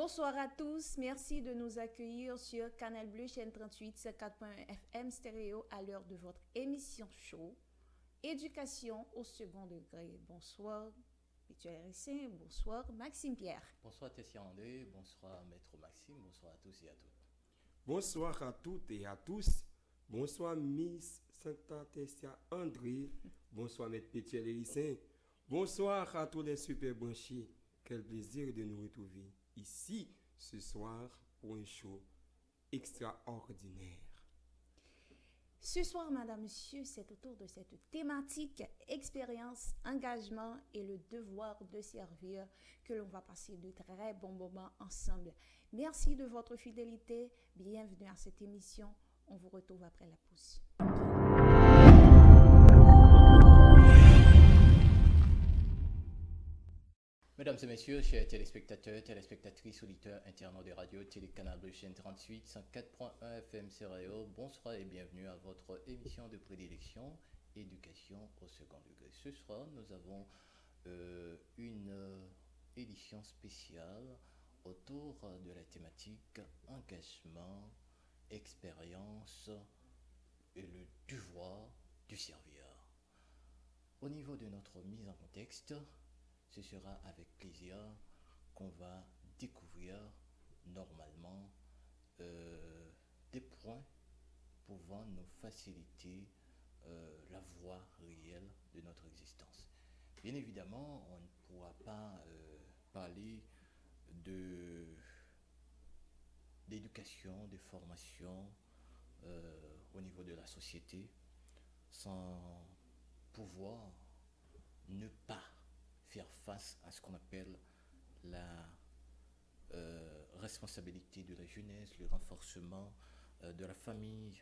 Bonsoir à tous, merci de nous accueillir sur Canal Bleu, chaîne 38, 4.1 FM stéréo à l'heure de votre émission show Éducation au second degré. Bonsoir, Pétuel Rissin, bonsoir, Maxime Pierre. Bonsoir Tessia André, bonsoir Maître Maxime, bonsoir à tous et à toutes. Bonsoir à toutes et à tous. Bonsoir Miss Santa Tessia André. Bonsoir Maître Pétuel Rissin. Bonsoir à tous les super branchés. Quel plaisir de nous retrouver ici ce soir pour un show extraordinaire. Ce soir, madame, monsieur, c'est autour de cette thématique expérience, engagement et le devoir de servir que l'on va passer de très bons moments ensemble. Merci de votre fidélité. Bienvenue à cette émission. On vous retrouve après la pause. Mesdames et messieurs, chers téléspectateurs, téléspectatrices, auditeurs, internautes de radio, Télécanal Bleu, chaîne 38, 104.1 FM Stéréo, bonsoir et bienvenue à votre émission de prédilection, Éducation au second degré. Ce soir, nous avons une édition spéciale autour de la thématique engagement, expérience et le devoir du serviteur. Au niveau de notre mise en contexte, ce sera avec plaisir qu'on va découvrir normalement des points pouvant nous faciliter la voie réelle de notre existence. Bien évidemment, on ne pourra pas parler d'éducation, de formation au niveau de la société sans pouvoir ne pas faire face à ce qu'on appelle la responsabilité de la jeunesse, le renforcement de la famille,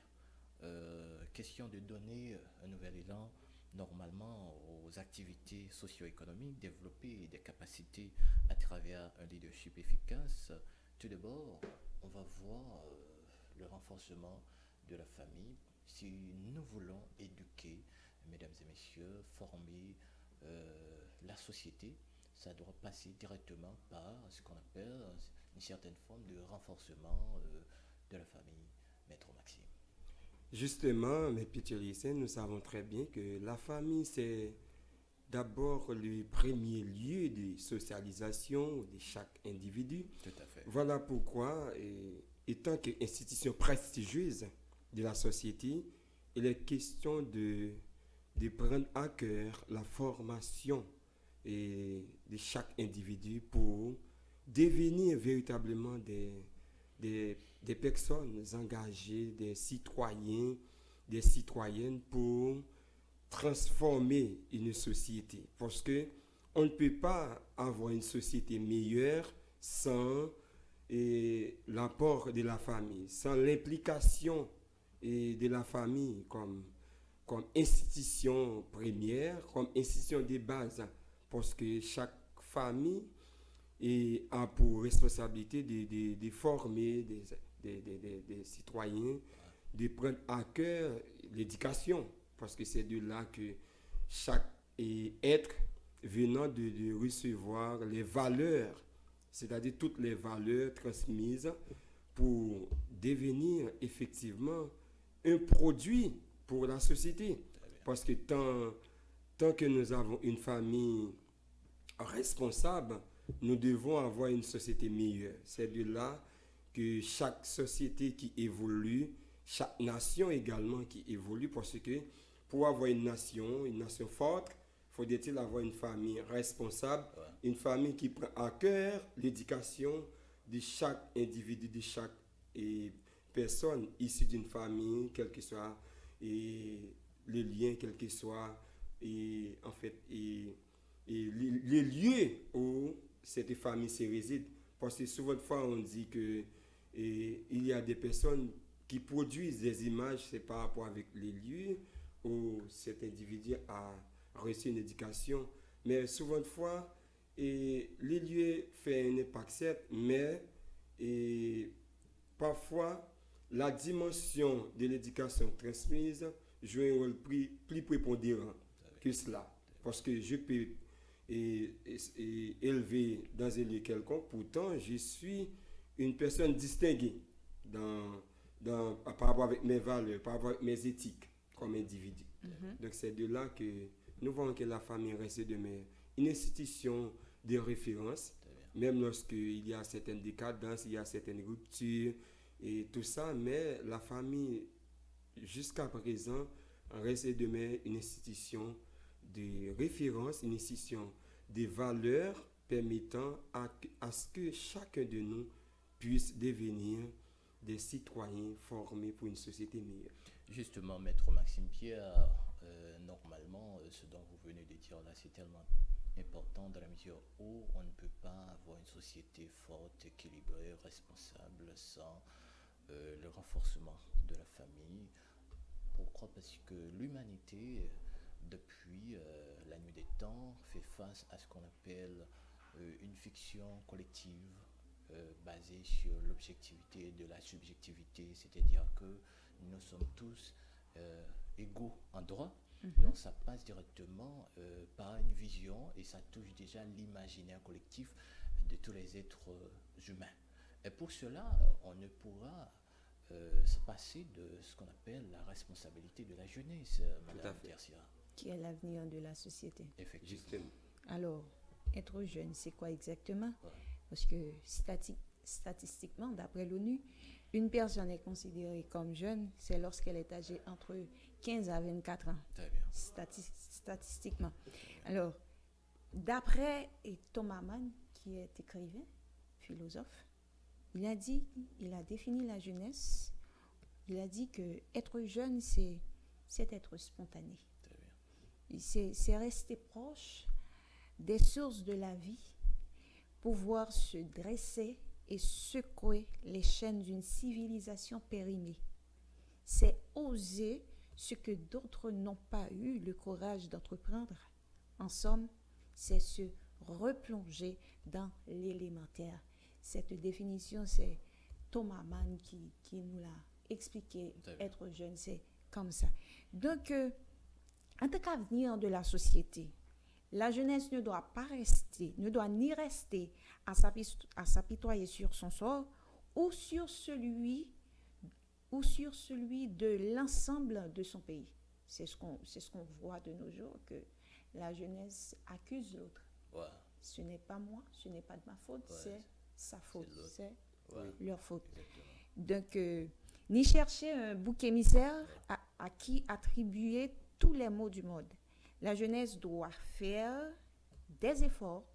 question de donner un nouvel élan normalement aux activités socio-économiques, développer des capacités à travers un leadership efficace. Tout d'abord, on va voir le renforcement de la famille. Si nous voulons éduquer, mesdames et messieurs, former la société, ça doit passer directement par ce qu'on appelle une certaine forme de renforcement de la famille. Maître Maxime. Justement, mes petits lycéens, nous savons très bien que la famille, c'est d'abord le premier lieu de socialisation de chaque individu. Tout à fait. Voilà pourquoi, étant qu'institution prestigieuse de la société, il est question de prendre à cœur la formation de chaque individu pour devenir véritablement des personnes engagées, des citoyens, des citoyennes pour transformer une société. Parce que on ne peut pas avoir une société meilleure sans l'apport de la famille, sans l'implication de la famille comme institution première, comme institution de base, parce que chaque famille a pour responsabilité de former des citoyens, de prendre à cœur l'éducation, parce que c'est de là que chaque être venant de recevoir les valeurs, c'est-à-dire toutes les valeurs transmises pour devenir effectivement un produit pour la société. Parce que tant que nous avons une famille responsable, nous devons avoir une société meilleure. C'est de là que chaque société qui évolue, chaque nation également qui évolue, parce que pour avoir une nation forte, faudrait-il avoir une famille responsable, une famille qui prend à cœur l'éducation de chaque individu, de chaque personne issue d'une famille, quel que soit les liens, quel que soit en fait les lieux où cette famille se réside. Parce que souvent de fois on dit que il y a des personnes qui produisent des images, c'est par rapport avec les lieux où cet individu a reçu une éducation. Mais souvent de fois, les lieux font un impact certes, mais parfois la dimension de l'éducation transmise joue un rôle plus prépondérant que cela. Parce que je peux et élevé dans un lieu quelconque, pourtant je suis une personne distinguée par rapport avec mes valeurs, par rapport avec mes éthiques comme individu. Donc c'est de là que nous voyons que la famille reste demain une institution de référence, même lorsqu'il y a certaines décadences, il y a certaines ruptures et tout ça, mais la famille jusqu'à présent reste demain une institution de référence, une institution de valeurs permettant à ce que chacun de nous puisse devenir des citoyens formés pour une société meilleure. Justement, Maître Maxime Pierre, normalement, ce dont vous venez de dire là, c'est tellement important dans la mesure où on ne peut pas avoir une société forte, équilibrée, responsable sans le renforcement de la famille. Pourquoi? Parce que l'humanité, depuis la nuit des temps, fait face à ce qu'on appelle une fiction collective basée sur l'objectivité de la subjectivité, c'est-à-dire que nous sommes tous égaux en droit. Donc ça passe directement par une vision et ça touche déjà l'imaginaire collectif de tous les êtres humains. Et pour cela, on ne pourra se passer de ce qu'on appelle la responsabilité de la jeunesse, Madame Tercia. Qui est l'avenir de la société. Effectivement. Justement. Alors, être jeune, c'est quoi exactement? Ouais. Parce que statistiquement, d'après l'ONU, une personne est considérée comme jeune, c'est lorsqu'elle est âgée entre 15 à 24 ans. Très bien. Statistiquement. Alors, d'après Thomas Mann, qui est écrivain, philosophe, il a défini la jeunesse, il a dit que être jeune, c'est être spontané. C'est rester proche des sources de la vie, pouvoir se dresser et secouer les chaînes d'une civilisation périmée. C'est oser ce que d'autres n'ont pas eu le courage d'entreprendre. En somme, c'est se replonger dans l'élémentaire. Cette définition, c'est Thomas Mann qui nous l'a expliqué. Être jeune, c'est comme ça. Donc, en tant qu'avenir de la société, la jeunesse ne doit ni rester à s'apitoyer sur son sort ou sur celui de l'ensemble de son pays. C'est ce qu'on voit de nos jours, que la jeunesse accuse l'autre. Ouais. Ce n'est pas moi, ce n'est pas de ma faute, c'est sa faute, c'est leur faute. Exactement. Donc, ni chercher un bouc émissaire à qui attribuer tous les maux du monde. La jeunesse doit faire des efforts,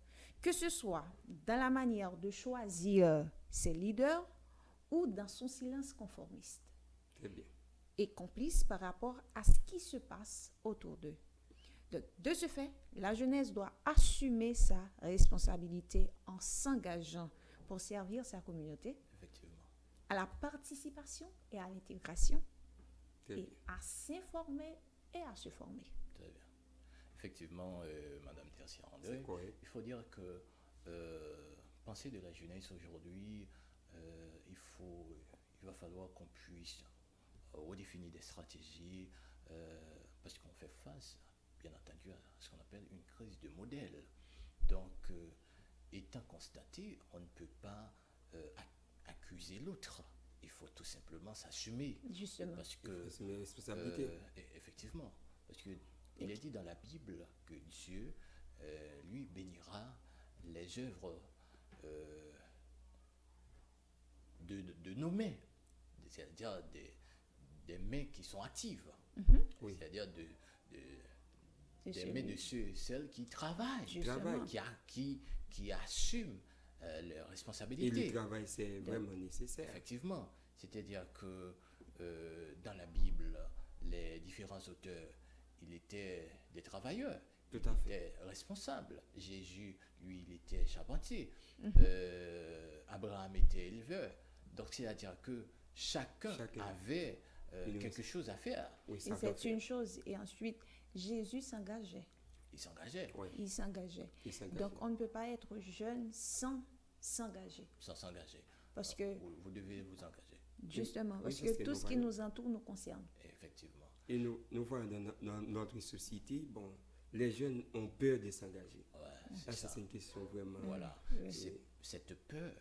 que ce soit dans la manière de choisir ses leaders ou dans son silence conformiste. Très bien. Et complice par rapport à ce qui se passe autour d'eux. De ce fait, la jeunesse doit assumer sa responsabilité en s'engageant pour servir sa communauté, Effectivement. à la participation et à l'intégration, Très et bien. à s'informer et à se former. Très bien. Effectivement, Madame Tercia André, C'est correct. il faut dire que penser de la jeunesse aujourd'hui, il va falloir qu'on puisse redéfinir des stratégies parce qu'on fait face, bien entendu, à ce qu'on appelle une crise de modèle. Donc, étant constaté, on ne peut pas accuser l'autre. Il faut tout simplement s'assumer. Justement. Parce que, C'est une responsabilité. effectivement, parce que il est dit dans la Bible que Dieu, lui, bénira les œuvres de nos mains, c'est-à-dire des mains qui sont actives, Oui. c'est-à-dire des mains de ceux et celles qui travaillent, Justement. qui assument leurs Et responsabilités. le travail, c'est vraiment nécessaire. Effectivement, c'est-à-dire que dans la Bible, les différents auteurs, ils étaient des travailleurs, Tout ils à fait. étaient responsables. Jésus, lui, il était charpentier. Abraham était éleveur. Donc, c'est-à-dire que chacun avait quelque chose à faire. Oui, Et ça c'est doit faire. une chose. Et ensuite, Jésus s'engageait. Il s'engageait Oui, Il s'engageait. il s'engage. Donc, on ne peut pas être jeune sans s'engager. sans s'engager. Parce que, Vous devez vous engager. justement, Oui, parce c'est ce que que tout nous ce qui voyons. nous entoure nous concerne. Effectivement. Et nous voyons dans notre société, bon, les jeunes ont peur de s'engager. Ah, ça, c'est une question vraiment. Voilà. Oui. Cette peur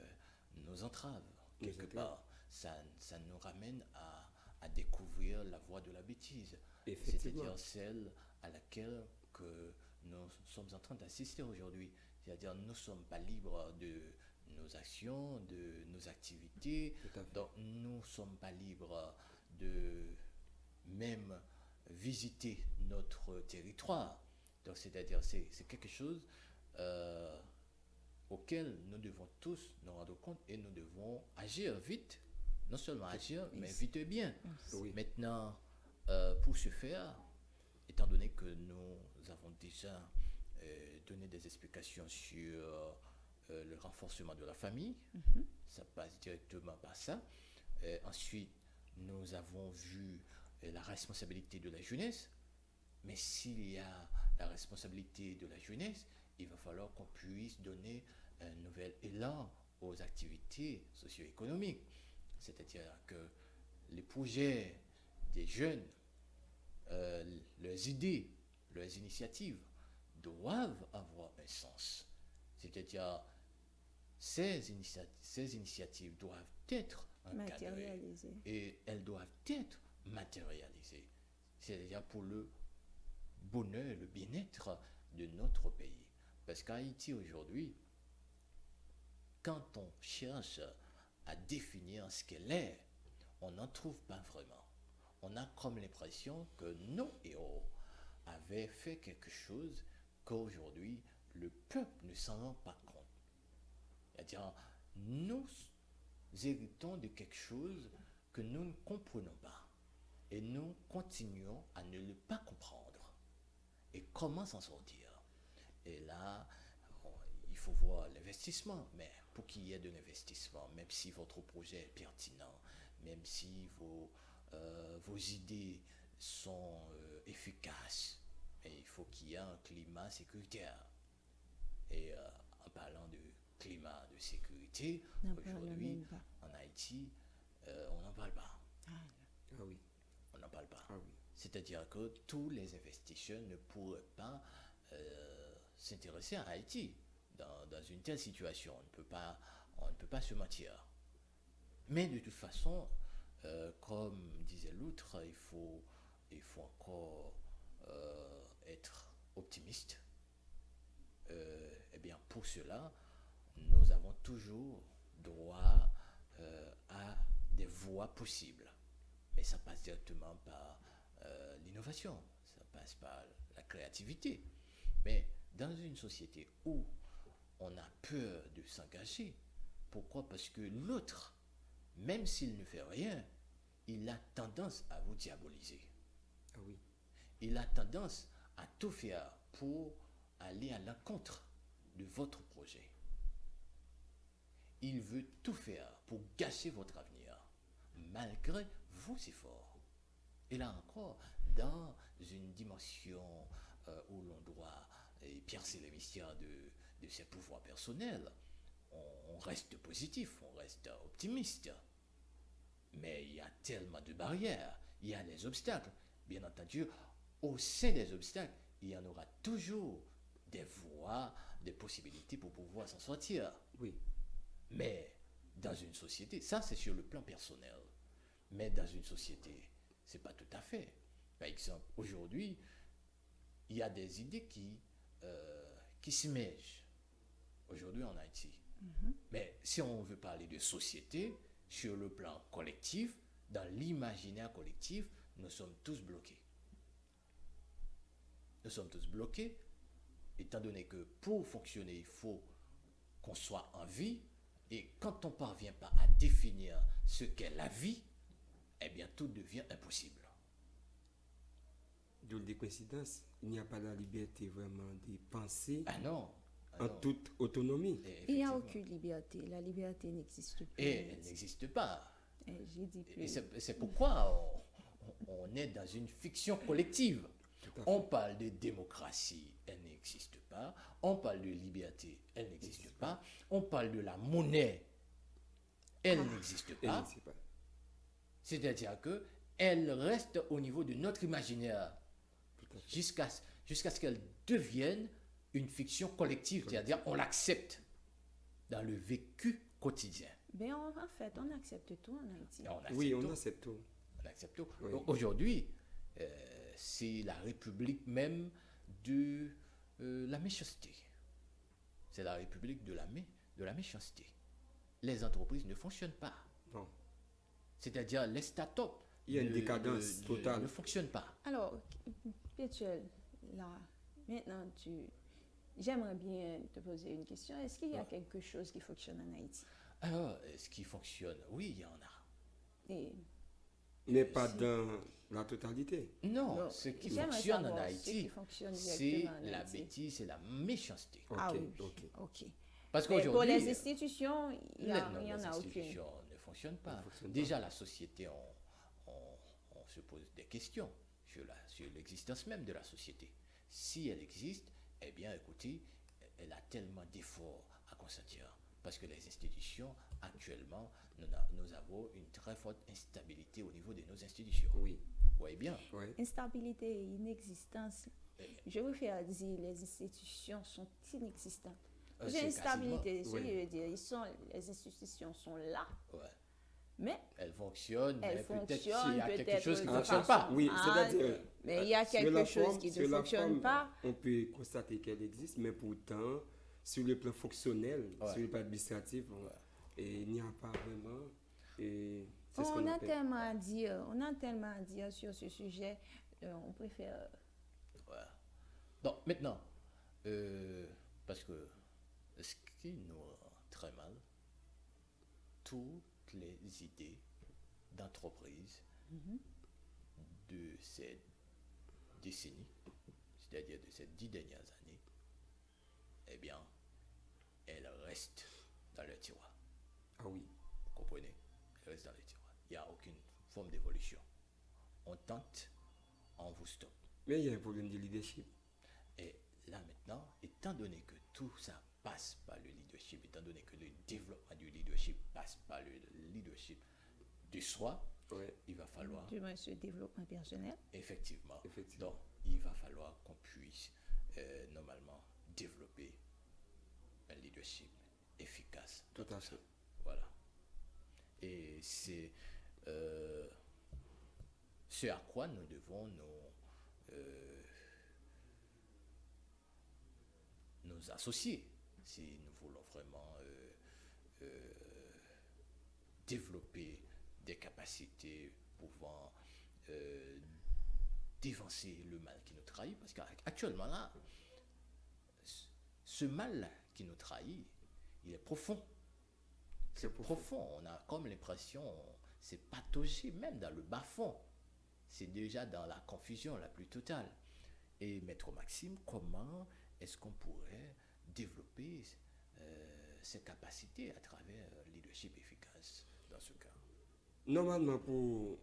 nous entrave quelque entrave. part. Ça nous ramène à découvrir la voie de la bêtise, Effectivement. c'est-à-dire celle à laquelle que nous sommes en train d'assister aujourd'hui. C'est-à-dire nous ne sommes pas libres de nos actions, de nos activités, Tout à fait. donc nous ne sommes pas libres de même visiter notre territoire. Donc c'est-à-dire c'est quelque chose euh, auquel nous devons tous nous rendre compte et nous devons agir vite. Non seulement agir, mais vite et bien. Oui. Maintenant, pour ce faire, étant donné que nous avons déjà donné des explications sur le renforcement de la famille, ça passe directement par ça. Ensuite, nous avons vu la responsabilité de la jeunesse, mais s'il y a la responsabilité de la jeunesse, il va falloir qu'on puisse donner un nouvel élan aux activités socio-économiques. C'est-à-dire que les projets des jeunes, leurs idées, leurs initiatives doivent avoir un sens. C'est-à-dire ces initiatives doivent être encadrées Matérialisé. et elles doivent être matérialisées. C'est-à-dire pour le bonheur, le bien-être de notre pays. Parce qu'Haïti aujourd'hui, quand on cherche à définir ce qu'elle est, on n'en trouve pas vraiment. On a comme l'impression que nos héros avaient fait quelque chose qu'aujourd'hui le peuple ne s'en rend pas compte. C'est-à-dire, nous héritons de quelque chose que nous ne comprenons pas et nous continuons à ne le pas comprendre. Et comment s'en sortir? Et là, il faut voir l'investissement, mais pour qu'il y ait de l'investissement, même si votre projet est pertinent, même si vos idées sont efficaces, mais il faut qu'il y ait un climat sécuritaire. Et en parlant de climat de sécurité, N'en parlons aujourd'hui, même pas. en Haïti, on n'en parle pas. Ah oui. On n'en parle pas. Ah oui. C'est-à-dire que tous les investisseurs ne pourraient pas s'intéresser à Haïti dans une telle situation. On ne peut pas se mentir. Mais de toute façon, comme disait l'autre, il faut encore être optimiste. Eh bien, pour cela, nous avons toujours droit à des voies possibles. Mais ça passe directement par l'innovation, ça passe par la créativité. Mais dans une société où on a peur de s'engager, pourquoi? Parce que l'autre, même s'il ne fait rien, il a tendance à vous diaboliser. Ah oui. Il a tendance à tout faire pour aller à l'encontre de votre projet. Il veut tout faire pour gâcher votre avenir, malgré vos efforts. Et là encore, dans une dimension où l'on doit piercer les mystères de ses pouvoirs personnels, on reste positif, on reste optimiste. Mais il y a tellement de barrières, il y a des obstacles. Bien entendu, au sein des obstacles, il y en aura toujours des voies, des possibilités pour pouvoir s'en sortir. Oui. Mais dans une société, ça c'est sur le plan personnel. Mais dans une société, c'est pas tout à fait. Par exemple, aujourd'hui, il y a des idées qui s'émergent aujourd'hui en Haïti. Mais si on veut parler de société, sur le plan collectif, dans l'imaginaire collectif, nous sommes tous bloqués. Nous sommes tous bloqués, étant donné que pour fonctionner, il faut qu'on soit en vie. Et quand on ne parvient pas à définir ce qu'est la vie, eh bien tout devient impossible. D'où des coïncidences. Il n'y a pas la liberté vraiment de penser Ah non. en toute autonomie. Et Il n'y a effectivement. aucune liberté. La liberté n'existe plus. Et elle n'existe pas. J'ai dit Et plus. c'est pourquoi on est dans une fiction collective. Tout à fait. On parle de démocratie, elle n'existe pas. On parle de liberté, elle n'existe pas. On parle de la monnaie, elle n'existe Et pas. je ne sais pas. C'est-à-dire que elle reste au niveau de notre imaginaire Tout à fait. jusqu'à ce qu'elle devienne une fiction collective, c'est-à-dire on l'accepte dans le vécu quotidien. Ben, en fait, on accepte tout en Haïti. On accepte Oui, on tout. accepte tout. On accepte tout. Oui. Donc, aujourd'hui, c'est la république même de la méchanceté. C'est la république de la méchanceté. Les entreprises ne fonctionnent pas. Non. C'est-à-dire les startups Il y a une décadence totale. ne fonctionnent pas. Alors, Pétuel, là, maintenant, j'aimerais bien te poser une question. Est-ce qu'il y a quelque chose qui fonctionne en Haïti? Alors, ce qui fonctionne, oui, il y en a. Et Mais pas dans la totalité. Non, non, ce qui j'aimerais fonctionne en savoir ce qui Haïti, fonctionne c'est directement en la Haïti. bêtise, c'est la méchanceté. Ok, Ah oui, ok. ok. Parce Mais pour qu'aujourd'hui, les institutions, il n'y non, en les a aucune. institutions ne fonctionnent pas. Ne fonctionnent Déjà, la société, on se pose des questions sur l'existence même de la société. Si elle existe, eh bien, écoutez, elle a tellement d'efforts à consentir. Parce que les institutions, actuellement, nous avons une très forte instabilité au niveau de nos institutions. Oui. Vous voyez bien. Oui. Instabilité et inexistence. Je préfère dire les institutions sont inexistantes. J'ai C'est instabilité, quasiment- ce qui veut dire les institutions sont là, quasiment- ouais. mais Elle fonctionne, elles mais peut-être fonctionnent qu'il y a quelque peut-être chose qui de ne fonctionne façon pas. Oui, mal, c'est-à-dire, mais il y a sur quelque la chose forme- qui sur ne la fonctionne forme, pas. On peut constater qu'elle existe, mais pourtant, sur le plan fonctionnel, Ouais. sur le plan administratif, et il n'y a pas vraiment. Et c'est ce qu'on On a appelle. tellement à dire sur ce sujet. On préfère. Voilà. Donc maintenant, parce que ce qui nous rend très mal, toutes les idées d'entreprise de ces décennies, c'est-à-dire de ces 10 dernières années, eh bien, elles restent dans le tiroir. Ah oui. Vous comprenez? Elles restent dans le tiroir. Il n'y a aucune forme d'évolution. On tente, on vous stoppe. Mais il y a un problème de leadership. Et là maintenant, étant donné que tout ça passe par le leadership, étant donné que le développement du leadership passe par le leadership de soi, Ouais. il va falloir Du moins, ce développement personnel. effectivement, Effectivement. donc il va falloir qu'on puisse normalement développer un leadership efficace. Tout dans à ça. fait. Voilà. Et c'est ce à quoi nous devons nous associer si nous voulons vraiment développer des capacités pouvant dévancer le mal qui nous trahit. Parce qu'actuellement là, ce mal qui nous trahit, il est profond. C'est profond. On a comme l'impression, c'est patogé même dans le bas-fond. C'est déjà dans la confusion la plus totale. Et Maître Maxime, comment est-ce qu'on pourrait développer ces capacités à travers le leadership efficace dans ce cas? Normalement, pour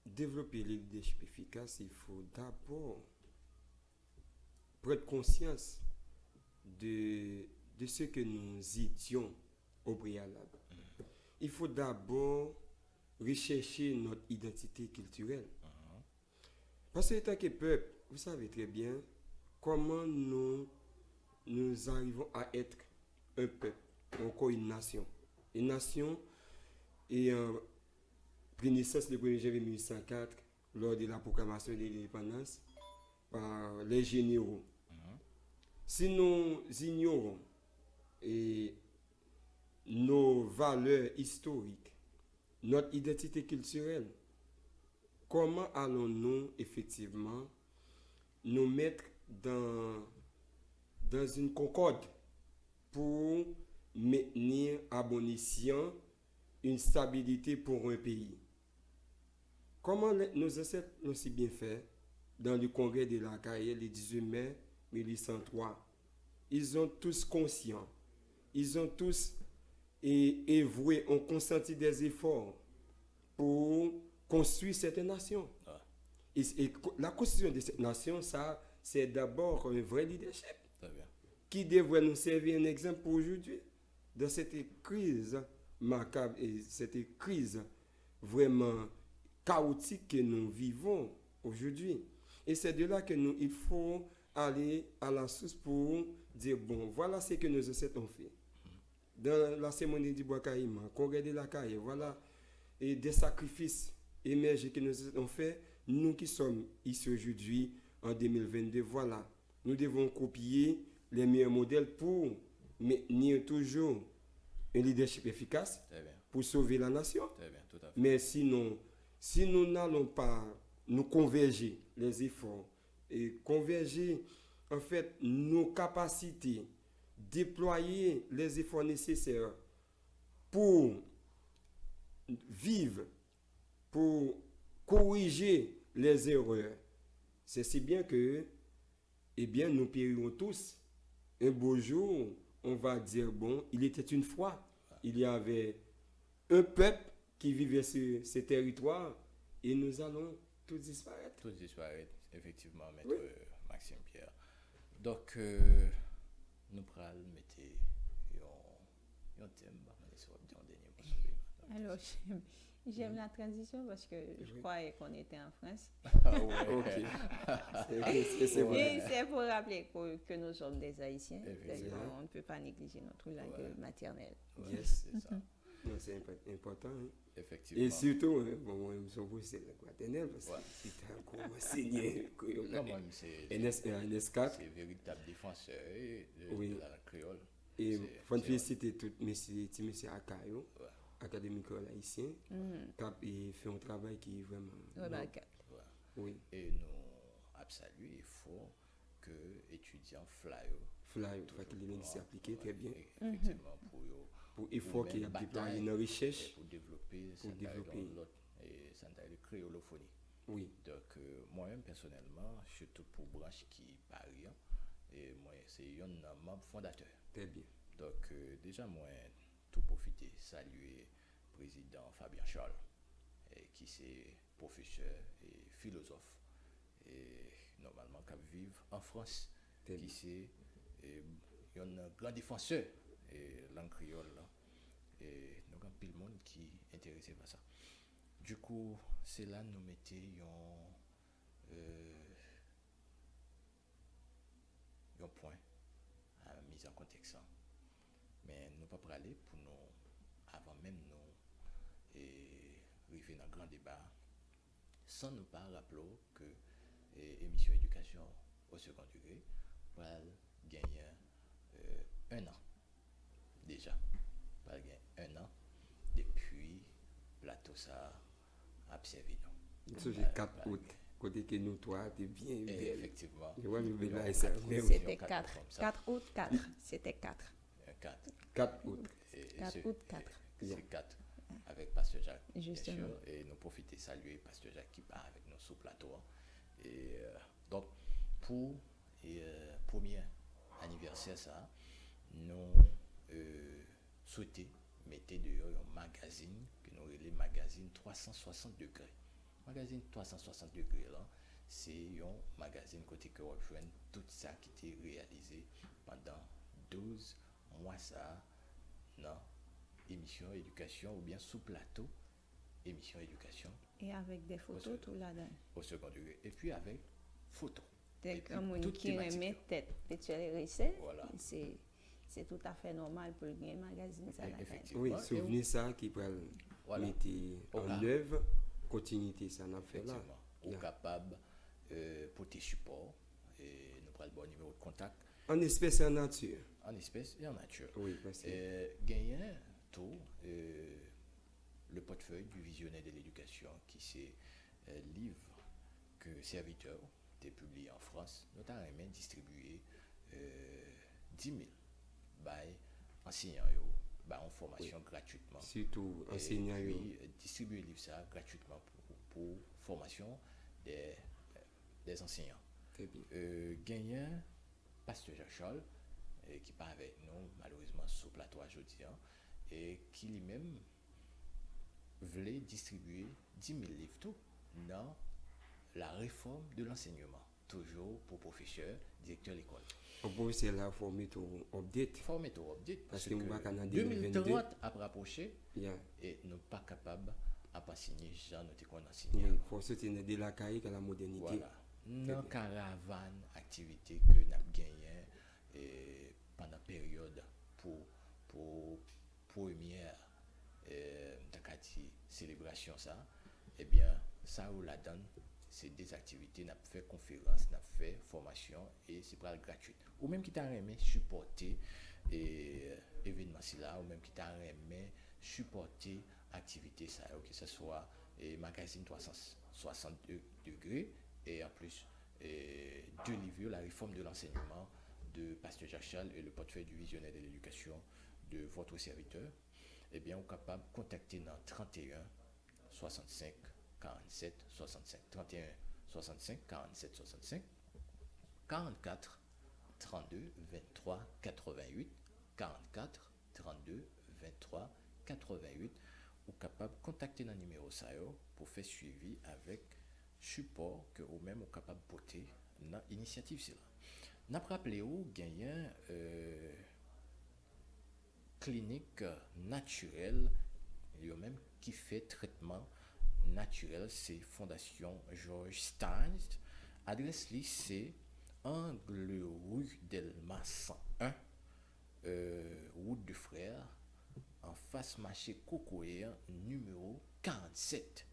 développer le leadership efficace, il faut d'abord prendre conscience de ce que nous étions au préalable. Il faut d'abord rechercher notre identité culturelle. Parce que tant que peuple, vous savez très bien comment nous arrivons à être un peuple, encore une nation. Une nation ayant pris naissance le 1er janvier 1804 lors de la proclamation de l'indépendance par les généraux. Si nous ignorons nos valeurs historiques, notre identité culturelle, comment allons-nous effectivement nous mettre dans une concorde pour maintenir à bon escient une stabilité pour un pays? Comment nos ancêtres l'ont si bien fait dans le congrès de la Caille le 18 mai 1803? Ils ont tous conscients, ils ont tous évoué, ont consenti des efforts pour construire cette nation. Et la constitution de cette nation, ça, c'est d'abord un vrai leadership Très bien. qui devrait nous servir un exemple pour aujourd'hui dans cette crise macabre et cette crise vraiment chaotique que nous vivons aujourd'hui. Et c'est de là que il faut aller à la source pour dire, bon, voilà ce que nos ancêtres ont fait. Dans la cérémonie du bois caïma, congrès de la caille, voilà, et des sacrifices émergés que nous avons fait, nous qui sommes ici aujourd'hui, en 2022, voilà, nous devons copier les meilleurs modèles pour maintenir toujours un leadership efficace, Très bien, pour sauver la nation. très bien, tout à fait. Mais sinon, si nous n'allons pas nous converger les efforts et converger en fait nos capacités, déployer les efforts nécessaires pour vivre, pour corriger les erreurs, c'est si bien que, eh bien, nous périrons tous. Un beau jour, on va dire, bon, il était une fois, il y avait un peuple qui vivait sur ces territoires et nous allons tous disparaître. Tout disparaît, effectivement, maître Oui. Maxime Pierre. Donc, nous prenons mettre un thème, on sur un dernier pour sauver. Alors, j'aime la transition parce que je Oui. croyais qu'on était en France. Ah ouais. Ok. C'est Et vrai. c'est pour rappeler que nous sommes des Haïtiens. Effectivement. Donc, on ne peut pas négliger notre langue Ouais. maternelle. Ouais, Yes. c'est ça, Non, c'est important. Hein. effectivement. Et surtout, bon, moi, je me suis posé la maternelle parce Ouais. que c'était encore enseigné. Non, moi, c'est NS4. c'est véritable défenseur Oui. de la langue créole. Et C'est- faut c'est féliciter tous messieurs Akayo, Ouais. académique haïtien, Mhm. qui fait un travail qui est vraiment. Remarquable. Ouais. Oui, Et nous avons salué il faut que étudiants flyer fly, il faut qu'il ait s'y appliquer très bien. effectivement Pour l'effort même qu'il a bataille déployé dans la recherche. pour développer Pour développer. l'autre et ça la créolophonie. Oui, Donc moi-même personnellement surtout pour branche qui Paris hein, et moi c'est un membre fondateur. très bien. Donc déjà moi tout profiter saluer président Fabien Charles et qui c'est professeur et philosophe et normalement qui vivent en France Très qui bien. c'est un grand défenseur et langue créole là. Et nous avons pile monde qui est intéressé par ça. Du coup, c'est là nous mettons un point à la mise en contexte. Hein. Mais nous pas aller pour nous, avant même nous, et arriver dans un grand débat, sans nous pas rappeler que l'émission éducation au second degré va gagner un an déjà. Va gagner un an depuis plateau ça a observé nous. Ça, j'ai 4 août. Côté que nous, toi, t'es bien Et belle. effectivement, Je vois le bel donc, là, ça. quatre Mais août, oui. C'était donc, 4. comme ça. 4 août 4. C'était 4. 4. 4 août. 4 août 4. C'est 4 avec Pasteur Jacques. Bien Justement. sûr, et nous profiter saluer Pasteur Jacques qui part avec nous sur le plateau. Hein. Et donc, pour le premier anniversaire, ça, nous souhaitons mettre dehors un magazine que nous appelons magazine 360 degrés. Magazine 360 degrés, là, c'est un magazine côté que rejoint tout ça qui a été réalisé pendant 12 mois, ça, non, émission éducation ou bien sous plateau, émission éducation Et avec des photos tout là-dedans. au second degré. Et puis avec photo. Dès Et puis, qu'un monde toute qui thématique. remet tête pétuelle et recette, Voilà. c'est tout à fait normal pour le magazine. Ça, là, Effectivement. Oui, Et souvenez ça qui peut Voilà. mettre Au en cas. œuvre, continuité, ça n'a fait là. Effectivement. Ou Yeah. capable pour tes supports. Et nous prenons le bon numéro de contact En espèce et en nature. en espèces et en nature. Oui, parce que. Gagner tout le portefeuille du visionnaire de l'éducation qui c'est livre que serviteur est publié en France, notamment distribué 10 000 by enseignants en formation gratuitement. Surtout Et enseignants. puis distribuer le livre ça gratuitement pour formation des enseignants. Très bien. Gagner Pasteur Jacques Charles qui part avec nous malheureusement sur le plateau aujourd'hui hein, et qui lui-même voulait distribuer 10 000 livres tout dans la réforme de l'enseignement, toujours pour professeurs, directeurs d'école. On peut c'est là former ton update. Formé au update Parce parce que que nous va en 2022. 2030 a rapproché Yeah. et nous pas capable à pas signer Jean nous qu'on a Oui, signé. faut soutenir de la caille à la modernité. Voilà. dans caravane activité que n'a gagné pendant période pour première Dakati célébration ça, eh bien ça ou la donne c'est des activités n'a fait conférence n'a fait formation et c'est pas gratuit ou même qui t'a aimé supporter événement si là ou même qui t'a aimé supporter activité ça que ce soit magazine 362 degrés et en plus deux livres la réforme de l'enseignement de Pasteur Jacques Chal et le portefeuille du visionnaire de l'éducation de votre serviteur, eh bien, on est capable de contacter dans 31 65 47 65 31 65 47 65 44 32 23 88 44 32 23 88 ou capable de contacter dans le numéro ça pour faire suivi avec support que ou même ou capable de porter dans l'initiative c'est là. N'a rappelé ou gagnant clinique naturelle lui-même qui fait traitement naturel c'est Fondation George Stein adresse lycée Angle rue Delma 101 route de Frères en face marché Cocoyer numéro 47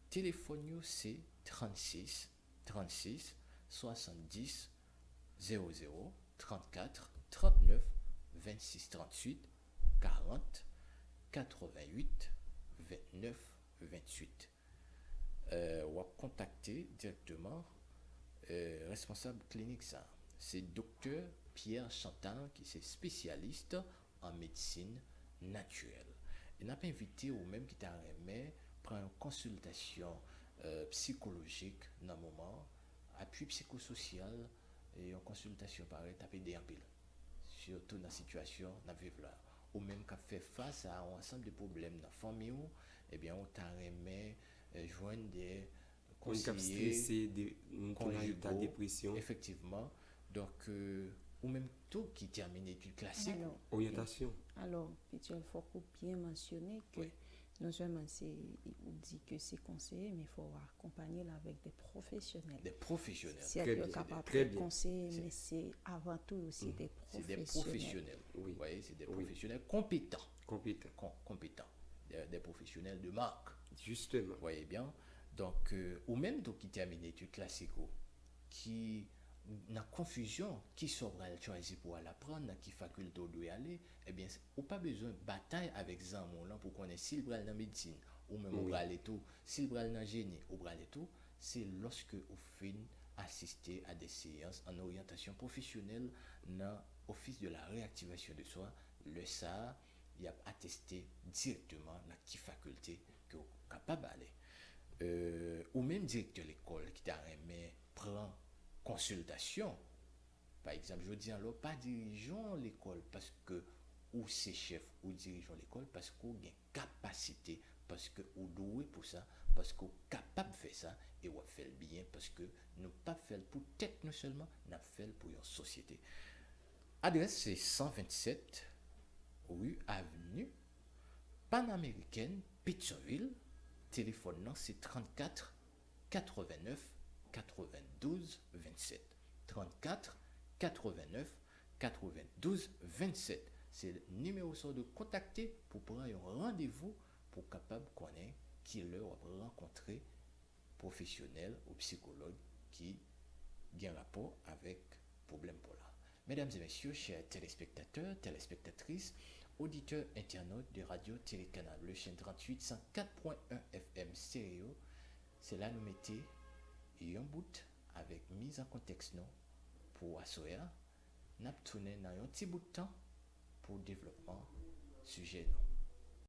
téléphone c'est 36 36 70 00 34 39 26 38 40 88 29 28 ou à contacter directement responsable clinique ça c'est docteur Pierre Chantal qui est spécialiste en médecine naturelle et n'a pas invité ou même qui t'a aimé prendre une consultation psychologique dans le moment appui psychosocial et en consultation pareil taper des piles surtout dans la situation dans vivre là ou même qui fait face à un ensemble de problèmes dans la famille eh bien on t'a aimé joindre des conseillers conjugaux dépression effectivement donc ou même tout qui termine études classiques orientation alors puis il faut bien mentionner que oui. Non seulement on dit que c'est conseillé, mais il faut accompagner avec des professionnels. Des professionnels. C'est capable de conseiller, mais c'est avant tout aussi des professionnels. C'est des professionnels. Oui. Vous voyez, c'est des professionnels compétents. Compétents. Des professionnels de marque. Justement. Vous voyez bien. Donc, ou même donc, qui termine l'étude classique, qui n'a confusion, qui saura choisir pour l'apprendre, dans qui faculté doit aller, eh bien, ou pas besoin de bataille avec Zamon là pour connaître s'il va dans médecine ou même au bras tout, s'il va dans génie au bras tout, c'est lorsque vous fin assister à des séances en orientation professionnelle dans l'office de la réactivation de soi, le SAR, il a attesté directement dans qui faculté que vous êtes capable d'aller. Ou même directeur de l'école qui t'a aimé prend consultation. Par exemple, je dis alors pas dirigeant l'école parce que ou c'est chef ou dirigeant l'école parce qu'on a une capacité, parce que ou doué pour ça, parce qu'on est capable de faire ça et on fait le bien parce que nous pas fait pour tête nous seulement, nous fait pour une société. Adresse c'est 127 rue Avenue Panaméricaine, Pétionville. Téléphone non c'est 34 89 92 27 34 89 92 27 c'est le numéro de contacter pour prendre un rendez-vous pour capable connaître qui leur rencontrer professionnel ou psychologue qui a un rapport avec problème pour là. Mesdames et messieurs, chers téléspectateurs, téléspectatrices, auditeurs internautes de Radio Télécanal, le chaîne 38 104.1 FM stéréo, c'est là nous mettons un bout avec mise en contexte non pour assoya n'a tourné dans un petit bout de temps pour développement sujet non.